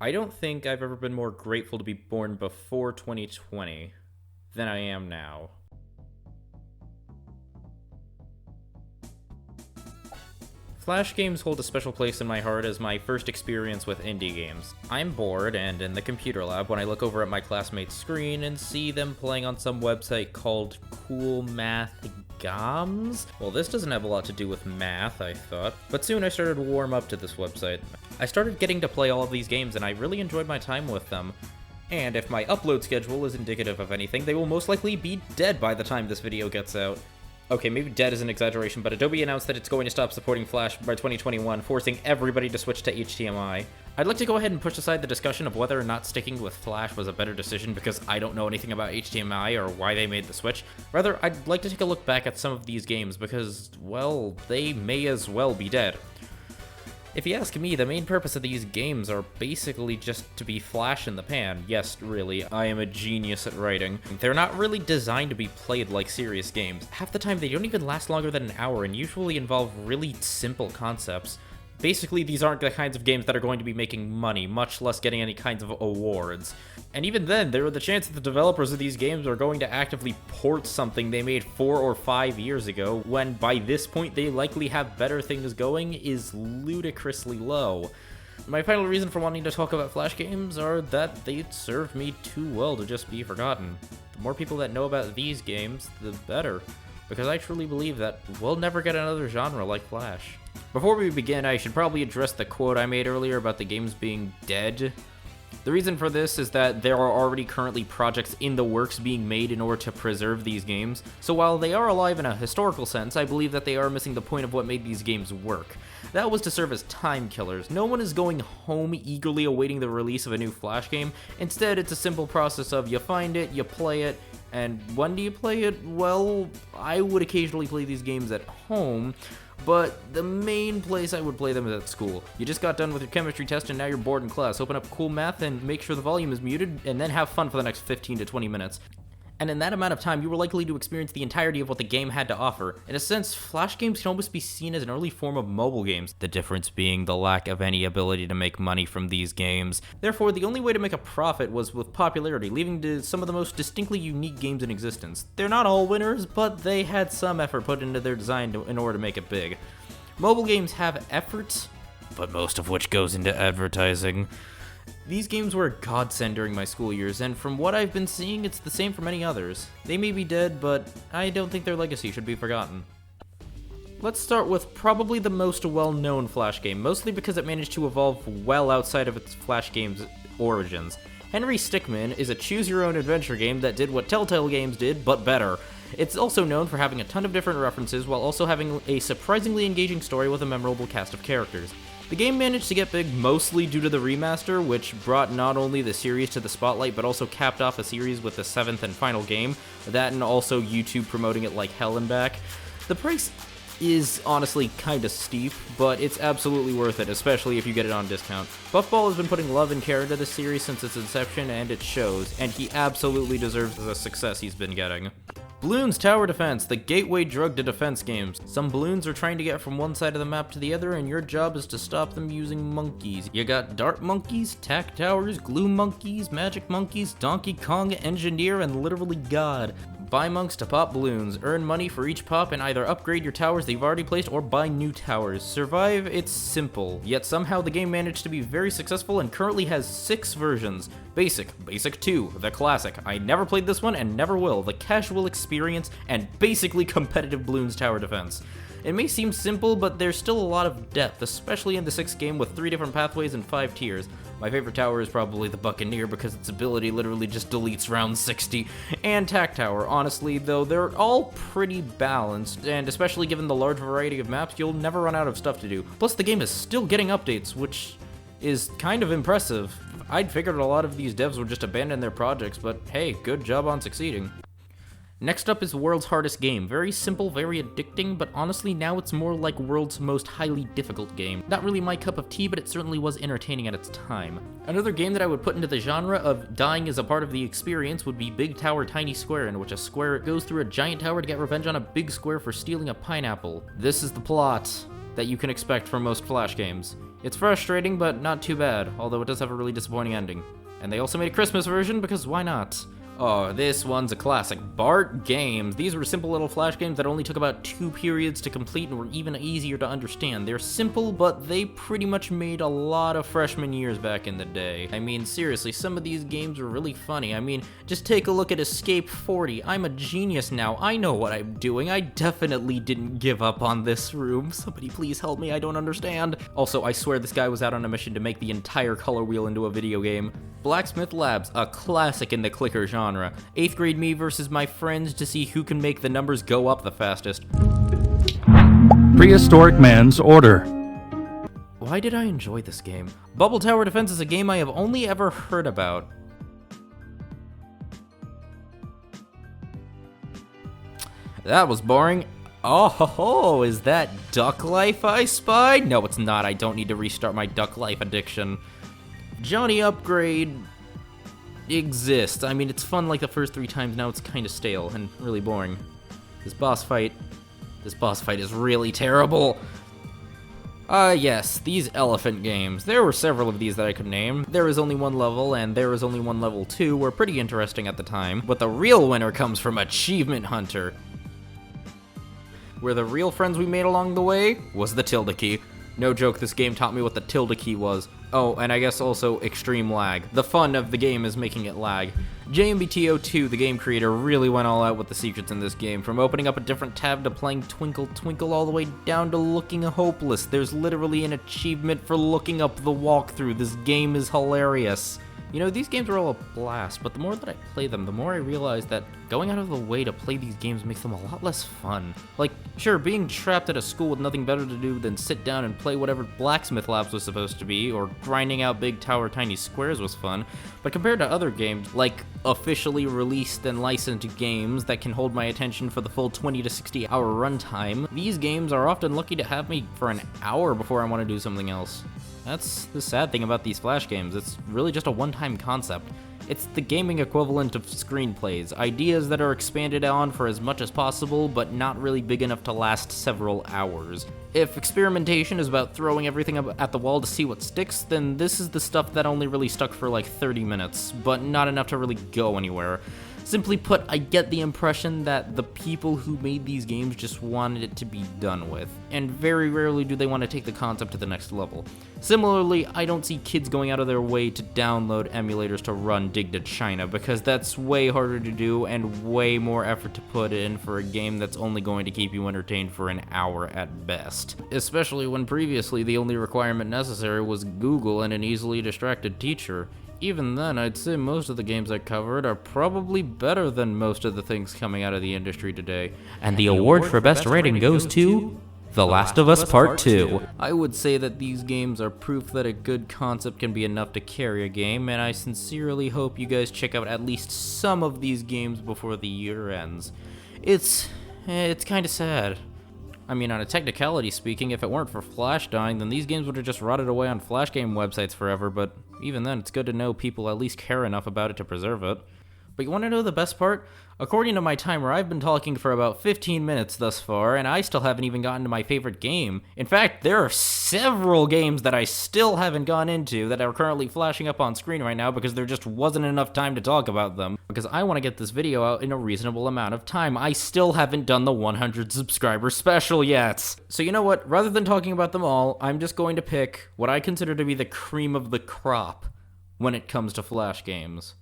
I don't think I've ever been more grateful to be born before 2020 than I am now. Flash games hold a special place in my heart as my first experience with indie games. I'm bored, and in the computer lab, when I look over at my classmates' screen and see them playing on some website called Cool Math Games? Well, this doesn't have a lot to do with math, I thought, but soon I started to warm up to this website. I started getting to play all of these games, and I really enjoyed my time with them. And if my upload schedule is indicative of anything, they will most likely be dead by the time this video gets out. Okay, maybe dead is an exaggeration, but Adobe announced that it's going to stop supporting Flash by 2021, forcing everybody to switch to HTML. I'd like to go ahead and push aside the discussion of whether or not sticking with Flash was a better decision because I don't know anything about HTML or why they made the switch. Rather, I'd like to take a look back at some of these games because, well, they may as well be dead. If you ask me, the main purpose of these games are basically just to be flash in the pan. Yes, really, I am a genius at writing. They're not really designed to be played like serious games. Half the time, they don't even last longer than an hour and usually involve really simple concepts. Basically, these aren't the kinds of games that are going to be making money, much less getting any kinds of awards. And even then, there are the chance that the developers of these games are going to actively port something they made 4 or 5 years ago, when by this point they likely have better things going, is ludicrously low. My final reason for wanting to talk about Flash games are that they serve me too well to just be forgotten. The more people that know about these games, the better, because I truly believe that we'll never get another genre like Flash. Before we begin, I should probably address the quote I made earlier about the games being dead. The reason for this is that there are already currently projects in the works being made in order to preserve these games, so while they are alive in a historical sense, I believe that they are missing the point of what made these games work. That was to serve as time killers. No one is going home eagerly awaiting the release of a new Flash game. Instead, it's a simple process of you find it, you play it, and when do you play it? Well, I would occasionally play these games at home, but the main place I would play them is at school. You just got done with your chemistry test and now you're bored in class. Open up Cool Math and make sure the volume is muted, and then have fun for the next 15 to 20 minutes. And in that amount of time, you were likely to experience the entirety of what the game had to offer. In a sense, Flash games can almost be seen as an early form of mobile games, the difference being the lack of any ability to make money from these games. Therefore, the only way to make a profit was with popularity, leading to some of the most distinctly unique games in existence. They're not all winners, but they had some effort put into their design in order to make it big. Mobile games have effort, but most of which goes into advertising. These games were a godsend during my school years, and from what I've been seeing, it's the same for many others. They may be dead, but I don't think their legacy should be forgotten. Let's start with probably the most well-known Flash game, mostly because it managed to evolve well outside of its Flash game's origins. Henry Stickmin is a choose-your-own-adventure game that did what Telltale games did, but better. It's also known for having a ton of different references, while also having a surprisingly engaging story with a memorable cast of characters. The game managed to get big mostly due to the remaster, which brought not only the series to the spotlight, but also capped off a series with the 7th and final game, that and also YouTube promoting it like hell and back. The price is honestly kinda steep, but it's absolutely worth it, especially if you get it on discount. Buffball has been putting love and care into this series since its inception, and it shows, and he absolutely deserves the success he's been getting. Bloon's Tower Defense, the gateway drug to defense games. Some balloons are trying to get from one side of the map to the other, and your job is to stop them using monkeys. You got dart monkeys, tack towers, glue monkeys, magic monkeys, Donkey Kong, engineer, and literally God. Buy monks to pop balloons, earn money for each pop, and either upgrade your towers that you've already placed or buy new towers. Survive, it's simple, yet somehow the game managed to be very successful and currently has 6 versions. Basic, Basic 2, the Classic, I never played this one and never will, the Casual Experience, and basically competitive Bloons Tower Defense. It may seem simple, but there's still a lot of depth, especially in the 6th game with 3 different pathways and 5 tiers. My favorite tower is probably the Buccaneer because its ability literally just deletes round 60, and Tack Tower. Honestly, though, they're all pretty balanced, and especially given the large variety of maps, you'll never run out of stuff to do. Plus, the game is still getting updates, which is kind of impressive. I'd figured a lot of these devs would just abandon their projects, but hey, good job on succeeding. Next up is World's Hardest Game. Very simple, very addicting, but honestly now it's more like World's most highly difficult game. Not really my cup of tea, but it certainly was entertaining at its time. Another game that I would put into the genre of dying as a part of the experience would be Big Tower Tiny Square, in which a square goes through a giant tower to get revenge on a big square for stealing a pineapple. This is the plot. that you can expect from most Flash games. It's frustrating, but not too bad, although it does have a really disappointing ending. And they also made a Christmas version, because why not? Oh, this one's a classic. Bart Games. These were simple little Flash games that only took about 2 periods to complete and were even easier to understand. They're simple, but they pretty much made a lot of freshman years back in the day. I mean, seriously, some of these games were really funny. I mean, just take a look at Escape 40. I'm a genius now. I know what I'm doing. I definitely didn't give up on this room. Somebody please help me. I don't understand. Also, I swear this guy was out on a mission to make the entire color wheel into a video game. Blacksmith Labs, a classic in the clicker genre. 8th grade me versus my friends to see who can make the numbers go up the fastest. Prehistoric Man's Order. Why did I enjoy this game? Bubble Tower Defense is a game I have only ever heard about. That was boring. Oh, is that Duck Life I spied? No, it's not. I don't need to restart my Duck Life addiction. Johnny Upgrade exists. I mean, it's fun like the first 3 times, now it's kind of stale and really boring. This boss fight is really terrible. Yes, these elephant games. There were several of these that I could name. There is only one level, and there is only one level 2 were pretty interesting at the time, but the real winner comes from Achievement Hunter, where the real friends we made along the way was the tilde key. No joke, this game taught me what the tilde key was. Oh, and I guess also extreme lag. The fun of the game is making it lag. JMBTO2, the game creator, really went all out with the secrets in this game, from opening up a different tab to playing Twinkle Twinkle all the way down to looking hopeless. There's literally an achievement for looking up the walkthrough. This game is hilarious. You know, these games are all a blast, but the more that I play them, the more I realize that going out of the way to play these games makes them a lot less fun. Like, sure, being trapped at a school with nothing better to do than sit down and play whatever Blacksmith Labs was supposed to be, or grinding out Big Tower Tiny Squares was fun, but compared to other games, like officially released and licensed games that can hold my attention for the full 20 to 60 hour runtime, these games are often lucky to have me for an hour before I want to do something else. That's the sad thing about these Flash games. It's really just a one-time concept. It's the gaming equivalent of screenplays, ideas that are expanded on for as much as possible, but not really big enough to last several hours. If experimentation is about throwing everything up at the wall to see what sticks, then this is the stuff that only really stuck for like 30 minutes, but not enough to really go anywhere. Simply put, I get the impression that the people who made these games just wanted it to be done with, and very rarely do they want to take the concept to the next level. Similarly, I don't see kids going out of their way to download emulators to run Dig to China, because that's way harder to do and way more effort to put in for a game that's only going to keep you entertained for an hour at best. Especially when previously the only requirement necessary was Google and an easily distracted teacher. Even then, I'd say most of the games I covered are probably better than most of the things coming out of the industry today. And the award for best rating goes to The Last of Us Part 2. I would say that these games are proof that a good concept can be enough to carry a game, and I sincerely hope you guys check out at least some of these games before the year ends. It's kinda sad. I mean, on a technicality speaking, if it weren't for Flash dying, then these games would have just rotted away on Flash game websites forever, but even then, it's good to know people at least care enough about it to preserve it. But you want to know the best part? According to my timer, I've been talking for about 15 minutes thus far, and I still haven't even gotten to my favorite game. In fact, there are several games that I still haven't gone into that are currently flashing up on screen right now because there just wasn't enough time to talk about them. Because I want to get this video out in a reasonable amount of time. I still haven't done the 100 subscriber special yet. So you know what? Rather than talking about them all, I'm just going to pick what I consider to be the cream of the crop when it comes to Flash games.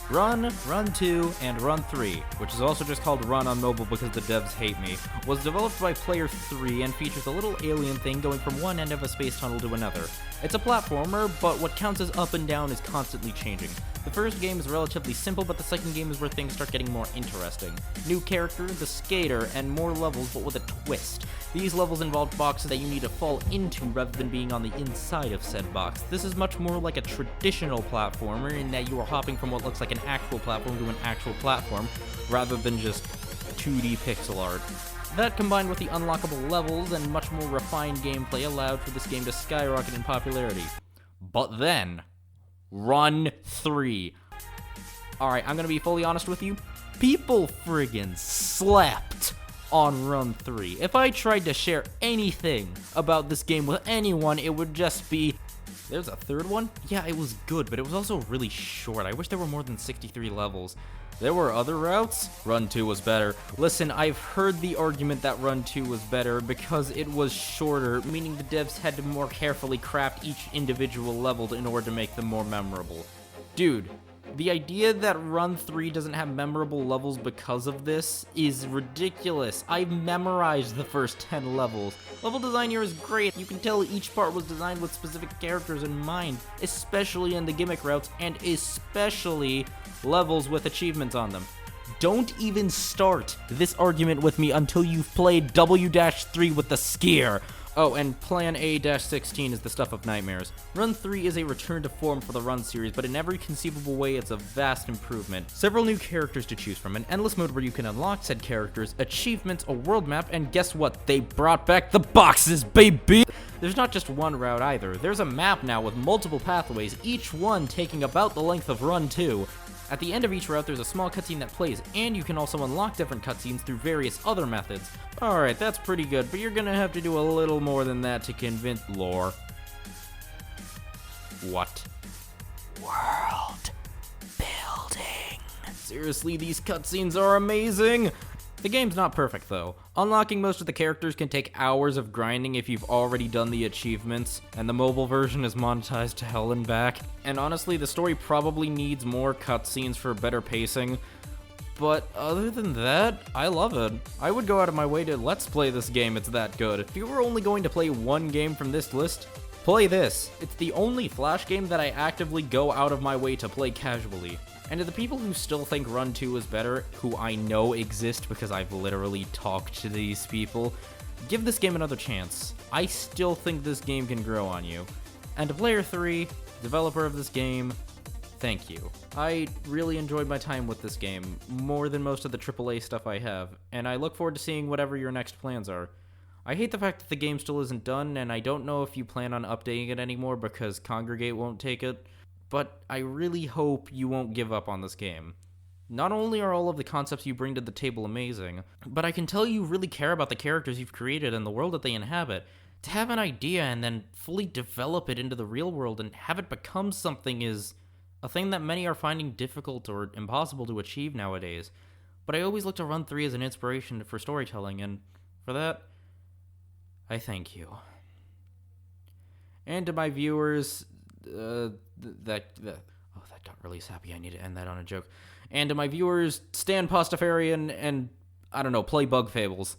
Run, Run 2, and Run 3, which is also just called Run on mobile because the devs hate me, was developed by Player 3 and features a little alien thing going from one end of a space tunnel to another. It's a platformer, but what counts as up and down is constantly changing. The first game is relatively simple, but the second game is where things start getting more interesting. New character, the skater, and more levels, but with a twist. These levels involve boxes that you need to fall into rather than being on the inside of said box. This is much more like a traditional platformer in that you are hopping from what looks like an actual platform to an actual platform, rather than just 2D pixel art. That, combined with the unlockable levels and much more refined gameplay, allowed for this game to skyrocket in popularity. But then, Run 3. Alright, I'm gonna be fully honest with you. People friggin' slept on Run 3. If I tried to share anything about this game with anyone, it would just be, there's a third one? Yeah, it was good, but it was also really short. I wish there were more than 63 levels. There were other routes. Run 2 was better. Listen, I've heard the argument that Run 2 was better because it was shorter, meaning the devs had to more carefully craft each individual level in order to make them more memorable. Dude, the idea that Run 3 doesn't have memorable levels because of this is ridiculous. I've memorized the first 10 levels. Level design here is great. You can tell each part was designed with specific characters in mind, especially in the gimmick routes and especially levels with achievements on them. Don't even start this argument with me until you've played W-3 with the skier. Oh, and Plan A-16 is the stuff of nightmares. Run 3 is a return to form for the Run series, but in every conceivable way, it's a vast improvement. Several new characters to choose from, an endless mode where you can unlock said characters, achievements, a world map, and guess what? They brought back the boxes, baby! There's not just one route either. There's a map now with multiple pathways, each one taking about the length of Run 2. At the end of each route, there's a small cutscene that plays, and you can also unlock different cutscenes through various other methods. Alright, that's pretty good, but you're gonna have to do a little more than that to convince lore. What? World building. Seriously, these cutscenes are amazing! The game's not perfect, though. Unlocking most of the characters can take hours of grinding if you've already done the achievements, and the mobile version is monetized to hell and back. And honestly, the story probably needs more cutscenes for better pacing. But other than that, I love it. I would go out of my way to let's play this game, it's that good. If you were only going to play one game from this list, play this. It's the only Flash game that I actively go out of my way to play casually. And to the people who still think Run 2 is better, who I know exist because I've literally talked to these people, give this game another chance. I still think this game can grow on you. And to Player 3, developer of this game, thank you. I really enjoyed my time with this game, more than most of the AAA stuff I have, and I look forward to seeing whatever your next plans are. I hate the fact that the game still isn't done, and I don't know if you plan on updating it anymore because Congregate won't take it. But I really hope you won't give up on this game. Not only are all of the concepts you bring to the table amazing, but I can tell you really care about the characters you've created and the world that they inhabit. To have an idea and then fully develop it into the real world and have it become something is a thing that many are finding difficult or impossible to achieve nowadays. But I always look to Run 3 as an inspiration for storytelling, and for that, I thank you. And to my viewers, that got really sappy. I need to end that on a joke. And to my viewers, stand Pastafarian and, I don't know, play Bug Fables.